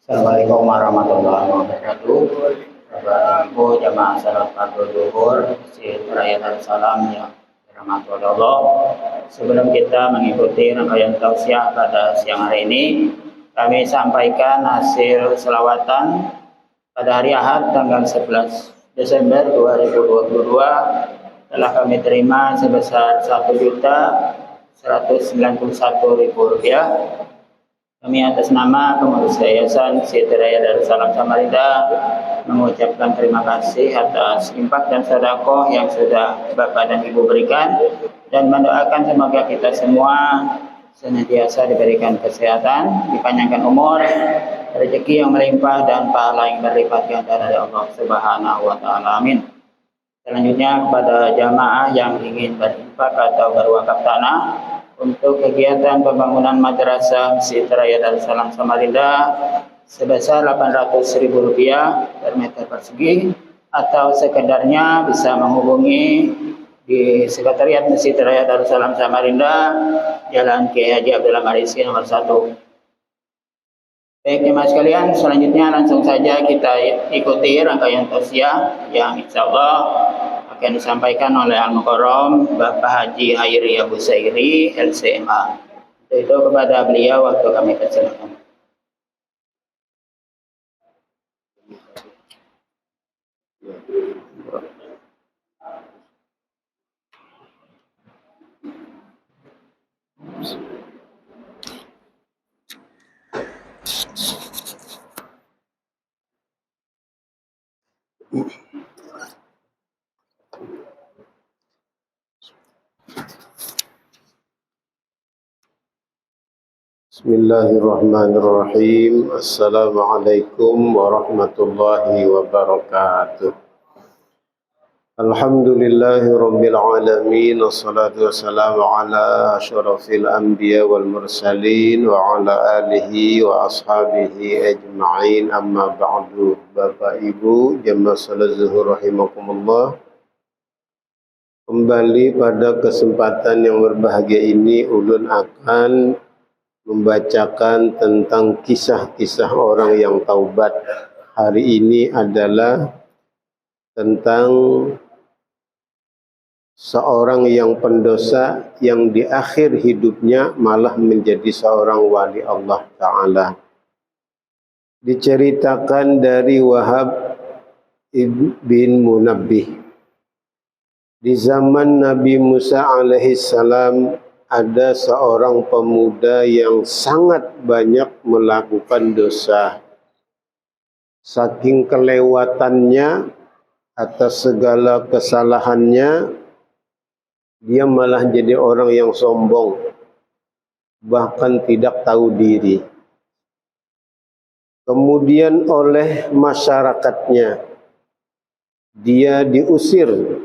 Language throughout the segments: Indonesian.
Assalamualaikum warahmatullahi wabarakatuh. Bapak Ibu jamaah salat Fardhu Zuhur Masjid Raya Darussalam yang dirahmati oleh Allah. Sebelum kita mengikuti rangkaian tausiah pada siang hari ini, kami sampaikan hasil selawatan pada hari Ahad tanggal 11 Desember 2022 telah kami terima sebesar Rp1.191.000. Kami atas nama pengurus Yayasan Masjid Raya Darussalam Samarinda mengucapkan terima kasih atas infak dan sedekah yang sudah Bapak dan Ibu berikan dan mendoakan semoga kita semua senantiasa diberikan kesehatan, dipanjangkan umur, rezeki yang melimpah dan pahala yang berlipat ganda dari Allah Subhanahu wa taala. Amin. Selanjutnya kepada jamaah yang ingin berinfak atau berwakaf tanah untuk kegiatan pembangunan madrasah Masjid Raya Darussalam Samarinda sebesar Rp800.000 per meter persegi, atau sekedarnya bisa menghubungi di Sekretariat Masjid Raya Darussalam Samarinda, Jalan Kiai Haji Abdullah Marisi nomor 1. Baik jemaah sekalian, selanjutnya langsung saja kita ikuti rangkaian tausiah yang insya Allah akan disampaikan oleh Al-Mukarram Bapak Haji Hairi Abu Sairi LCMA. Untuk itu kepada beliau waktu kami persilakan. Bismillahirrahmanirrahim. Assalamualaikum warahmatullahi wabarakatuh. Alhamdulillahi rabbil alamin. Wassalatu wassalamu ala asyrafil anbiya wal mursalin wa ala alihi wa ashabihi ajma'in. Amma ba'du. Bapak Ibu jamaah salat zuhur rahimakumullah, kembali pada kesempatan yang berbahagia ini ulun akan membacakan tentang kisah-kisah orang yang taubat. Hari ini adalah tentang seorang yang pendosa yang di akhir hidupnya malah menjadi seorang wali Allah Ta'ala. Diceritakan dari Wahab bin Munabbih. Di zaman Nabi Musa alaihissalam ada seorang pemuda yang sangat banyak melakukan dosa. Saking kelewatannya atas segala kesalahannya, dia malah jadi orang yang sombong, bahkan tidak tahu diri. Kemudian oleh masyarakatnya, dia diusir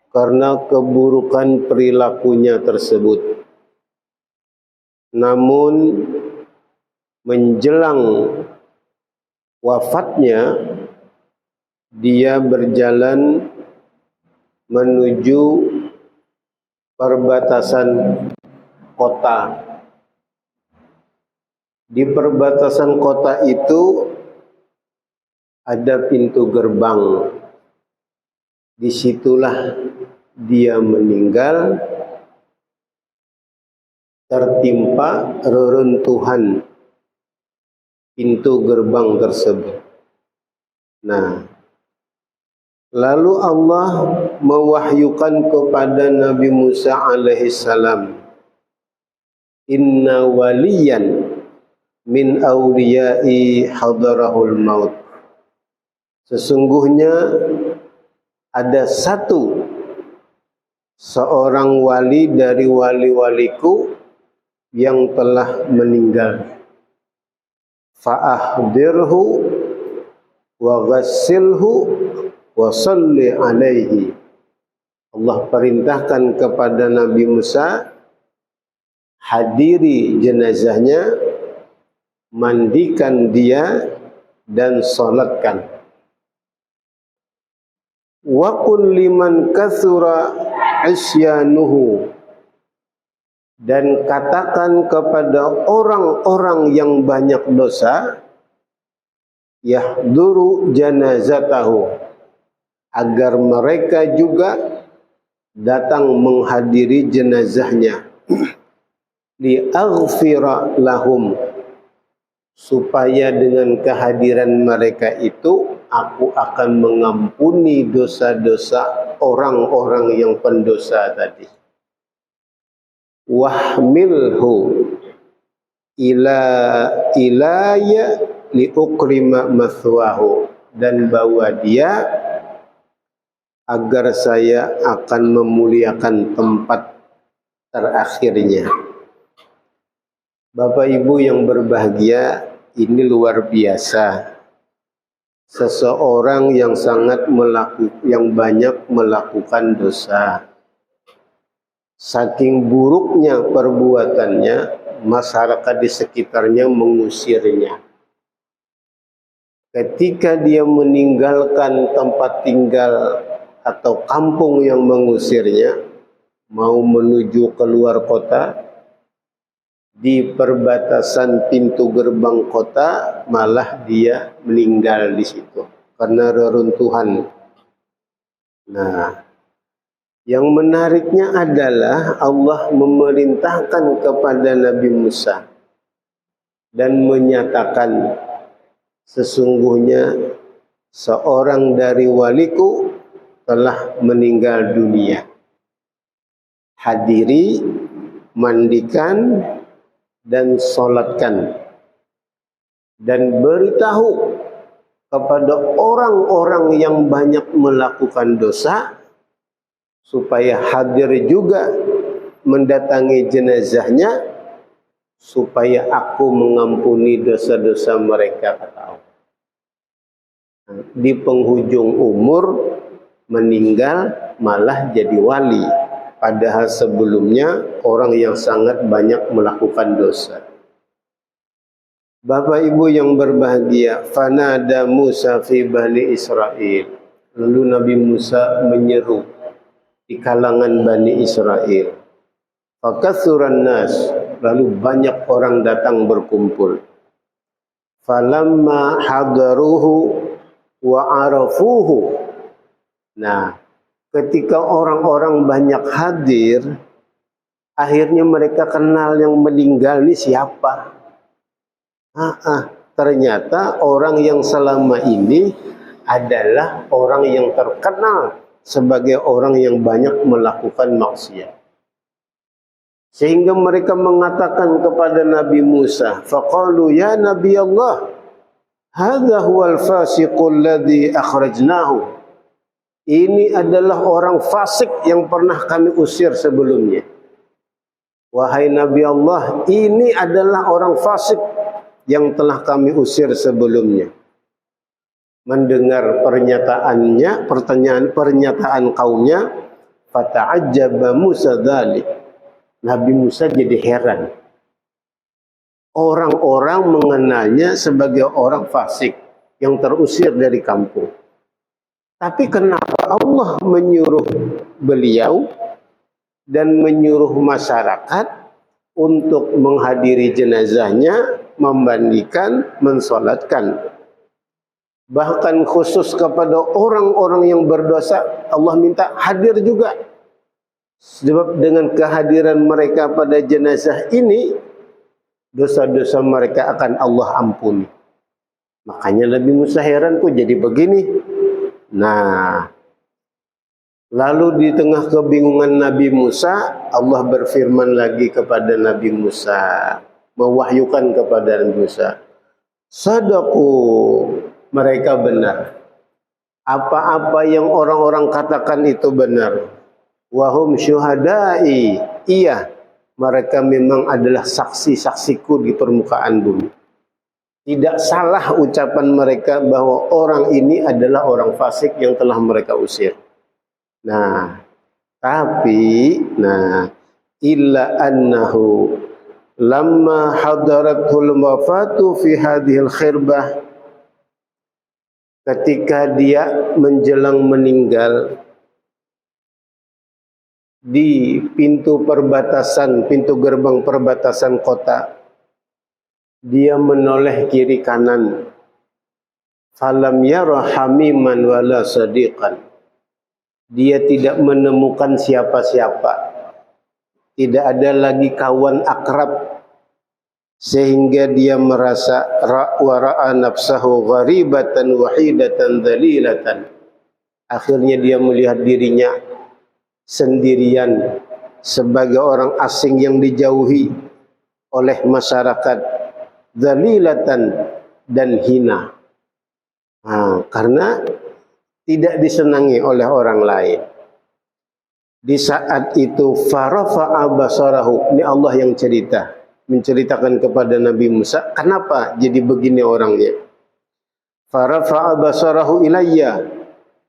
karena keburukan perilakunya tersebut. Namun menjelang wafatnya, dia berjalan menuju perbatasan kota. Di perbatasan kota itu ada pintu gerbang. Disitulah dia meninggal tertimpa reruntuhan pintu gerbang tersebut. Nah, lalu Allah mewahyukan kepada Nabi Musa alaihissalam, inna waliyan min awliyai hadarahul maut. Sesungguhnya ada seorang wali dari wali-waliku yang telah meninggal. Fa'ahdirhu wa ghassilhu wa salli alaihi. Allah perintahkan kepada Nabi Musa, hadiri jenazahnya, mandikan dia dan salatkan. Wa qul liman kathura isyanuhu, dan katakan kepada orang-orang yang banyak dosa, yahduru janazatahu, agar mereka juga datang menghadiri jenazahnya, liaghfira lahum, supaya dengan kehadiran mereka itu aku akan mengampuni dosa-dosa orang-orang yang pendosa tadi. Wahmilhu ila ilaya liukrima mathwahu, dan bawa dia agar saya akan memuliakan tempat terakhirnya. Bapak Ibu yang berbahagia, ini luar biasa. Seseorang yang banyak melakukan dosa, saking buruknya perbuatannya, masyarakat di sekitarnya mengusirnya. Ketika dia meninggalkan tempat tinggal atau kampung yang mengusirnya, mau menuju keluar kota, di perbatasan pintu gerbang kota malah dia meninggal di situ karena reruntuhan. Nah, yang menariknya adalah Allah memerintahkan kepada Nabi Musa dan menyatakan, sesungguhnya seorang dari waliku telah meninggal dunia. Hadiri, mandikan, dan sholatkan, dan beritahu kepada orang-orang yang banyak melakukan dosa supaya hadir juga mendatangi jenazahnya, supaya aku mengampuni dosa-dosa mereka, kata Allah. Di penghujung umur meninggal malah jadi wali, padahal sebelumnya orang yang sangat banyak melakukan dosa. Bapak Ibu yang berbahagia, fanada Musa fi Bani Israel. Lalu Nabi Musa menyeru di kalangan Bani Israel. Fakathuran nas, lalu banyak orang datang berkumpul. Falamma hadaruhu wa arafuhu. Nah, ketika orang-orang banyak hadir, akhirnya mereka kenal yang meninggal ini siapa. Ternyata orang yang selama ini adalah orang yang terkenal sebagai orang yang banyak melakukan maksiat. Sehingga mereka mengatakan kepada Nabi Musa, faqalu ya Nabi Allah, hadza huwal fasiqul ladzi akhrajnahu. Ini adalah orang fasik yang pernah kami usir sebelumnya. Wahai Nabi Allah, ini adalah orang fasik yang telah kami usir sebelumnya. Mendengar pernyataan kaumnya, fata'ajjaba Musa dzalik. Nabi Musa jadi heran. Orang-orang mengenalnya sebagai orang fasik yang terusir dari kampung. Tapi kenapa Allah menyuruh beliau dan menyuruh masyarakat untuk menghadiri jenazahnya, memandikan, mensolatkan. Bahkan khusus kepada orang-orang yang berdosa, Allah minta hadir juga. Sebab dengan kehadiran mereka pada jenazah ini, dosa-dosa mereka akan Allah ampuni. Makanya Nabi Musa heran, kok jadi begini? Nah, lalu di tengah kebingungan Nabi Musa, Allah berfirman lagi kepada Nabi Musa, mewahyukan kepada Nabi Musa, sadaqu, mereka benar. Apa-apa yang orang-orang katakan itu benar. Wahum syuhada'i, iya, mereka memang adalah saksi-saksiku di permukaan bumi. Tidak salah ucapan mereka bahwa orang ini adalah orang fasik yang telah mereka usir. Nah, tapi, illa annahu lamma hadaratul wafatu fi hadhil khirbah, ketika dia menjelang meninggal di pintu gerbang perbatasan kota, dia menoleh kiri kanan falam yara hamiman wala sadiqan. Dia tidak menemukan siapa-siapa, tidak ada lagi kawan akrab, sehingga dia merasa ra'a nafsahu gharibatan wahidatan dhalilatan. Akhirnya dia melihat dirinya sendirian sebagai orang asing yang dijauhi oleh masyarakat, dhalilatan dan hina. Karena tidak disenangi oleh orang lain. Di saat itu farafa'a basarahu, ini Allah yang menceritakan kepada Nabi Musa, kenapa jadi begini orangnya. Farafa'a basarahu ilayya,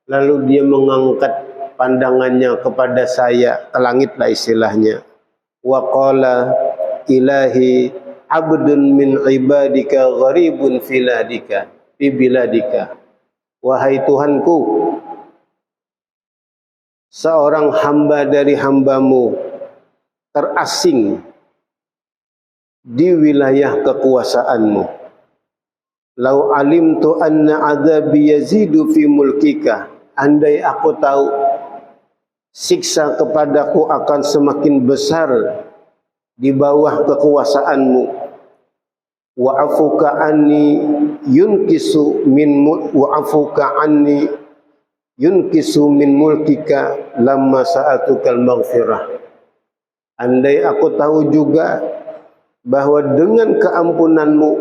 lalu dia mengangkat pandangannya kepada saya, ke langit lah istilahnya. Wa qala ilahi abdun min ibadika gharibun fi biladika. Wahai Tuhanku, seorang hamba dari hambamu terasing di wilayah kekuasaanmu. Lau alimtu anna adzabi yazidu fi mulkika, andai aku tahu siksa kepadaku akan semakin besar di bawah kekuasaanmu. Wa'afuka anni yunkisu min mulkika lamma sa'atukal maghfirah. Andai aku tahu juga bahwa dengan keampunanmu,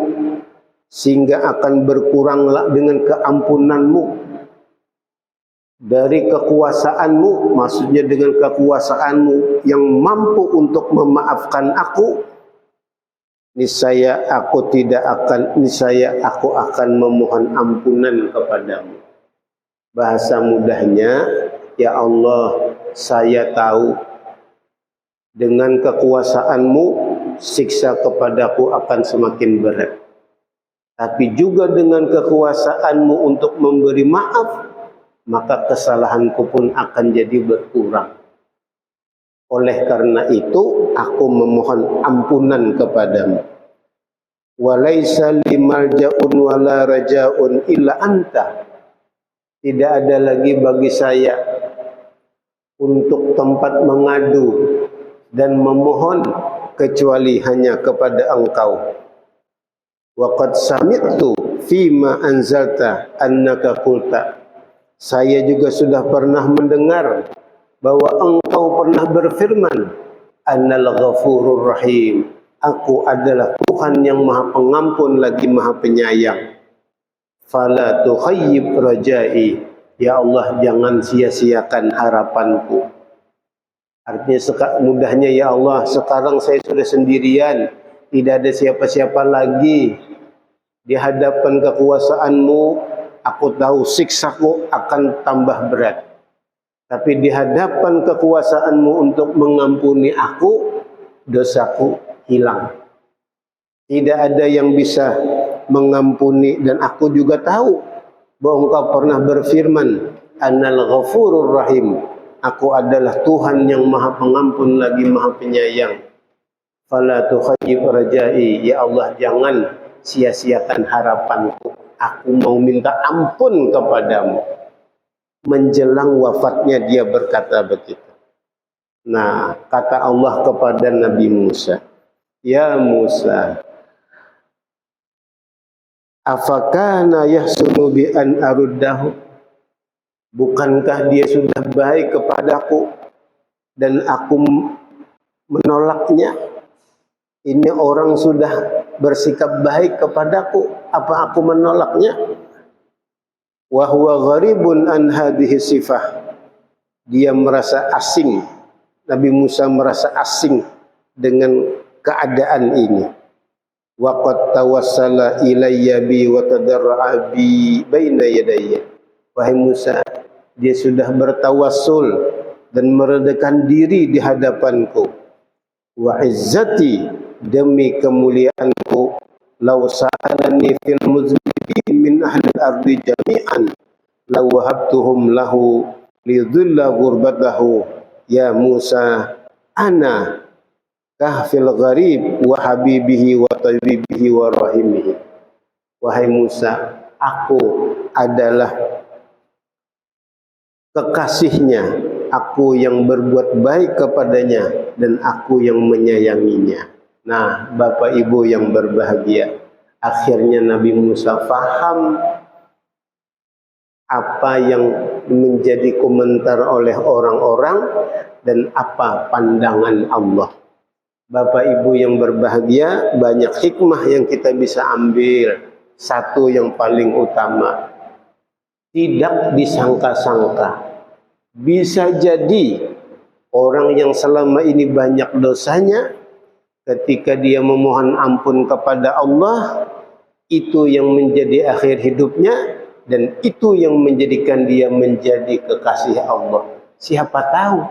sehingga akan berkuranglah dengan keampunanmu dari kekuasaanmu, maksudnya dengan kekuasaanmu yang mampu untuk memaafkan aku, niscaya aku akan memohon ampunan kepadamu. Bahasa mudahnya, ya Allah, saya tahu dengan kekuasaanmu siksa kepadaku akan semakin berat. Tapi juga dengan kekuasaanmu untuk memberi maaf, maka kesalahanku pun akan jadi berkurang. Oleh karena itu, aku memohon ampunan kepadamu. Walaisa limalja'un wala raja'un illa anta. Tidak ada lagi bagi saya untuk tempat mengadu dan memohon kecuali hanya kepada Engkau. Wa qad sami'tu fima anzalta annaka qulta. Saya juga sudah pernah mendengar bahwa Engkau pernah berfirman, Annal Ghafurur Rahim. Aku adalah Tuhan yang Maha Pengampun lagi Maha Penyayang. Fala tukhayyib rajai. Ya Allah, jangan sia-siakan harapanku. Artinya mudahnya, ya Allah, sekarang saya sudah sendirian, tidak ada siapa-siapa lagi. Di hadapan kekuasaanmu, aku tahu siksaku akan tambah berat. Tapi di hadapan kekuasaanmu untuk mengampuni aku, dosaku hilang. Tidak ada yang bisa mengampuni, dan aku juga tahu bahwa Engkau pernah berfirman, Annal Ghafurur Rahim. Aku adalah Tuhan yang Maha Pengampun lagi Maha Penyayang. Fala tukhayyib rajai. Ya Allah, jangan sia-siakan harapanku. Aku mau minta ampun kepadamu. Menjelang wafatnya dia berkata begitu. Nah, kata Allah kepada Nabi Musa, Ya Musa, afakana yahsunu bi an aruddahu. Bukankah dia sudah baik kepadaku dan aku menolaknya? Ini orang sudah bersikap baik kepadaku, apa aku menolaknya? Wa huwa gharibun an hadhihi sifah. Dia merasa asing. Nabi Musa merasa asing dengan keadaan ini. Wa qad tawassala ilayya bi wa tadarra'a bi baina yadayya. Wahai Musa, dia sudah bertawassul dan meredakan diri di hadapanku. Wa izzati, demi kemuliaanku, law sa'alani fil muzlimin min ahli al-ardi jami'an law wahabtuhum lahu lidhilla ghurbatahu. Ya Musa, ana kahfil gharib wa habibihi wa tabibihi wa rahimihi. Wahai Musa, aku adalah kekasihnya, aku yang berbuat baik kepadanya, dan aku yang menyayanginya. Nah, Bapak Ibu yang berbahagia, akhirnya Nabi Musa faham apa yang menjadi komentar oleh orang-orang dan apa pandangan Allah. Bapak Ibu yang berbahagia, banyak hikmah yang kita bisa ambil. Satu yang paling utama, tidak disangka-sangka. Bisa jadi orang yang selama ini banyak dosanya, ketika dia memohon ampun kepada Allah, itu yang menjadi akhir hidupnya, dan itu yang menjadikan dia menjadi kekasih Allah. Siapa tahu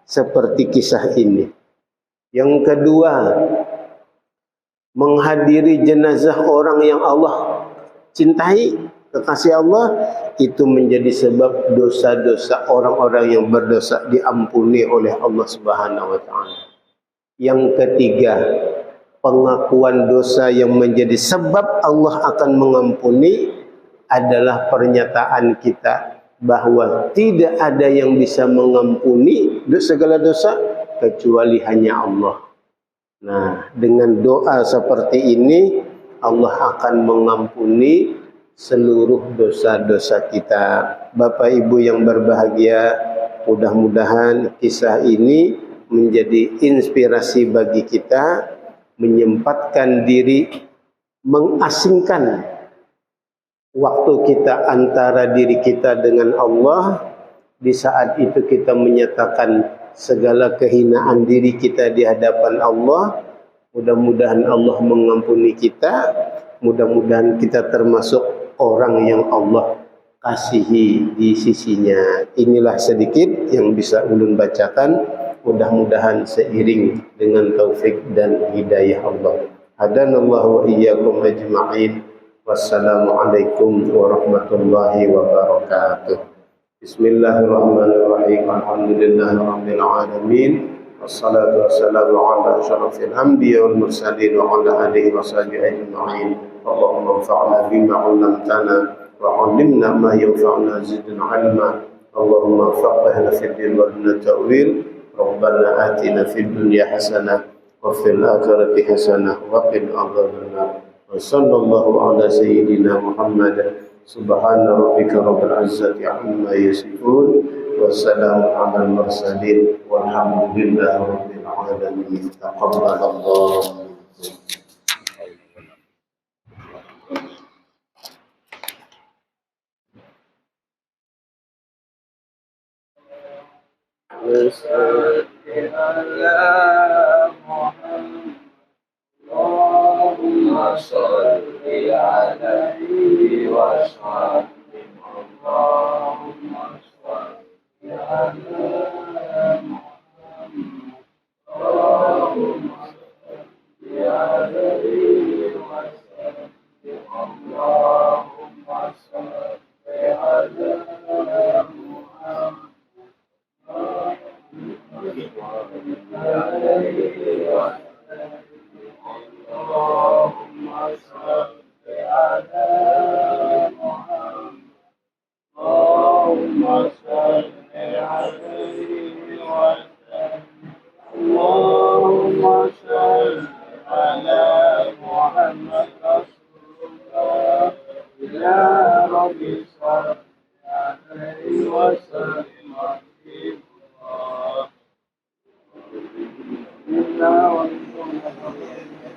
seperti kisah ini. Yang kedua, menghadiri jenazah orang yang Allah cintai, kekasih Allah, itu menjadi sebab dosa-dosa orang-orang yang berdosa diampuni oleh Allah Subhanahu wa taala. Yang ketiga, pengakuan dosa yang menjadi sebab Allah akan mengampuni adalah pernyataan kita bahwa tidak ada yang bisa mengampuni segala dosa kecuali hanya Allah. Nah, dengan doa seperti ini Allah akan mengampuni seluruh dosa-dosa kita. Bapak Ibu yang berbahagia, mudah-mudahan kisah ini menjadi inspirasi bagi kita menyempatkan diri, mengasingkan waktu kita antara diri kita dengan Allah. Di saat itu kita menyatakan segala kehinaan diri kita di hadapan Allah. Mudah-mudahan Allah mengampuni kita. Mudah-mudahan kita termasuk orang yang Allah kasihi di sisinya. Inilah sedikit yang bisa ulun bacakan. Mudah-mudahan seiring dengan taufik dan hidayah Allah. Hadanallahu wa iyyakum ajma'in. Wassalamualaikum warahmatullahi wabarakatuh. Bismillahirrahmanirrahim. Alhamdulillahirabbil alamin. Wassalatu wassalamu ala asyrafil anbiya wal mursalin wa ala alihi washabihi ajma'in. Allahumma anfa'na bima 'allamtana wa 'allimna ma yanfa'una zidna 'ilma. Allahumma faqihna fid din wa lana ta'wil. Rabbana atina fid dunya hasanah wa fil akhirati hasanah wa qina adzabannar. Wa sallallahu ala sayyidina Muhammad. Subhana rabbika rabbil izzati amma yasifun. Wassalamu ala mursalin walhamdulillahi rabbil alamin. Taqabbalallahu. Allahumma salli alaihi wa sallim. Allahumma salli ala Muhammad. Allahumma salli alaihi wa sallim. Allahumma salli ala Muhammad. Allahumma salli ala Muhammad. Allahumma salli alaihi wa sallim. Allahumma salli ala Muhammad Rasulullah. Ya Rabbi salli alaihi wa sallim. Bismillah wa